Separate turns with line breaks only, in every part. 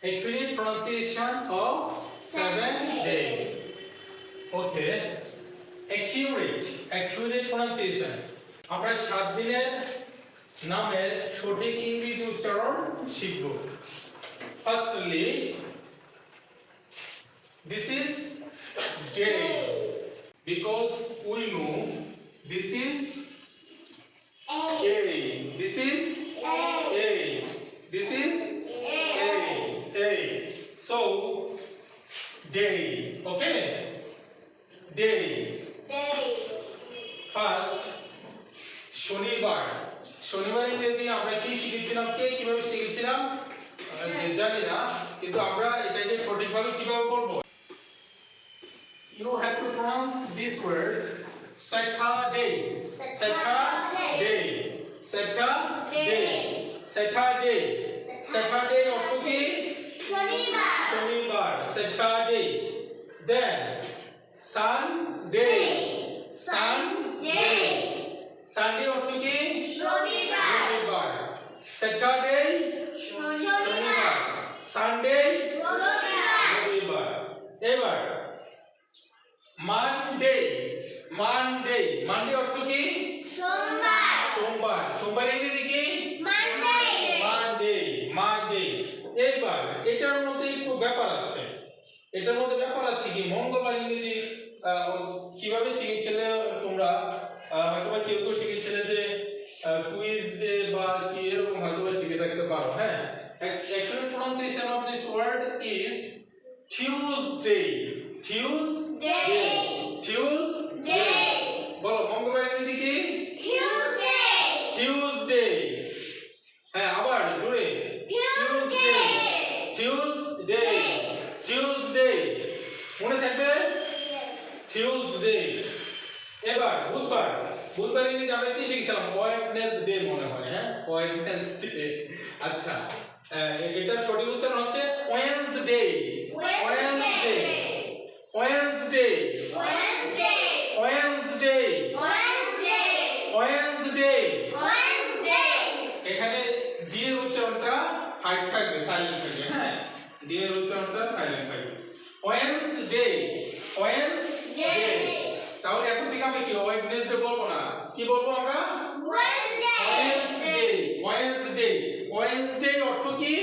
accurate pronunciation of 7 days. Okay, accurate pronunciation. আমরা 7 দিনের নামের সঠিক ইংরেজি উচ্চারণ শিখব। Firstly, this is day because we know this is a, this is a, this is a. So day, okay, day. First, শনিবার ইংরেজি আমরা কি শিখেছিলাম, কিভাবে শিখেছিলাম জানি না, কিন্তু আমরা এটাকে সঠিকভাবে কিভাবে বলবো। You have to pronounce this word Saturday. Saturday অর্থ কি? শনিবার Saturday. Then Sunday অর্থ কি? রবিবার Saturday শনিবার, Sunday রবিবার। এবার Monday অর্থ কি? সোমবার ইংরেজি কি? Monday। এবার এটার মধ্যে একটু ব্যাপার আছে, কি মঙ্গলবার ইংরেজি কিভাবে শিখেছিলে তোমরা? হয়তোবা কেউ শিখেছিলে যে কুইজ ডে বা কি এরকম হয়তোবা শিখে থাকতে পারো। হ্যাঁ, accurate pronunciation of this word is Tuesday. বলো মঙ্গলবার ইংরেজি কি? Tuesday। হ্যাঁ, আবার জোরে Tuesday মনে থাকবে Tuesday। এবার বুধবার ইংরেজি আমরা কি শিখেছিলাম? Wednesday মনে হয়। হ্যাঁ, Wednesday। আচ্ছা, এটার সঠিক উচ্চারণ হচ্ছে Wednesday। এখানে ডি এর উচ্চারণটা হাইড থাকবে, সাইলেন্ট থাকবে। হ্যাঁ, ডি এর উচ্চারণটা সাইলেন্ট থাকবে। Wednesday। তাহলে এখন থেকে আমরা কি Wednesday বলবো না, কি বলবো আমরা? Wednesday অর্থ কি?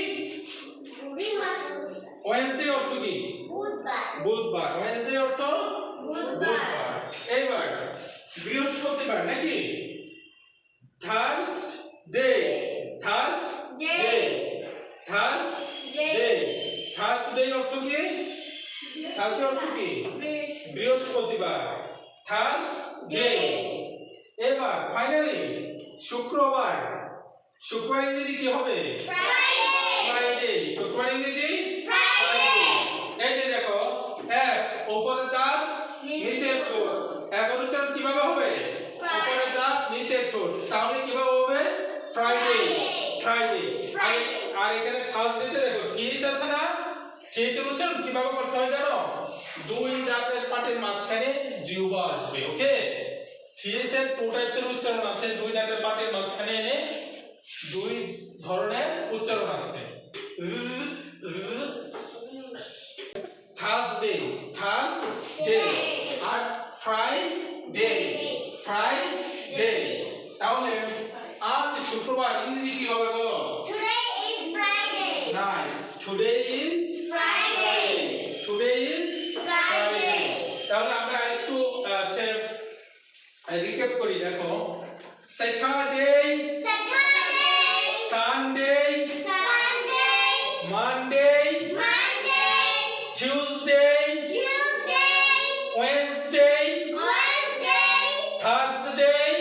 বুধবার। Wednesday অর্থ বুধবার। এবার বৃহস্পতিবার নাকি? Thursday অর্থ কি? বৃহস্পতিবার Thursday। এবার ফাইনালি শুক্রবার ইংরেজি কি হবে? Friday। শুক্রবার ইংরেজি Friday। এই যে দেখো, এক উপরের দাঁত নিচের ঠোঁট, এখন উচ্চারণ কিভাবে হবে? উপরের দাঁত নিচের ঠোঁট, তাহলে কিভাবে হবে? Friday। আর এখানে থার্সডে দেখো টিএইচ আছে না, টিএইচ এর উচ্চারণ কিভাবে করতে হয় জানো? দুই দাঁতের পাটের মাঝখানে জিহ্বা আসবে। ওকে, টিএইচ এর টু টাইপসের উচ্চারণ আছে, দুই দাঁতের পাটের মাঝখানে এনে দুই ধরনের উচ্চারণ আছে। Thursday আর Friday। তাহলে আজ শুক্রবার ইংরেজি কি হবে বলো?
Today is Friday.
Nice. Today is Friday. তাহলে আমরা একটু রিক্যাপ করি। দেখো, Saturday, Sunday, Monday, Tuesday, Wednesday, Thursday,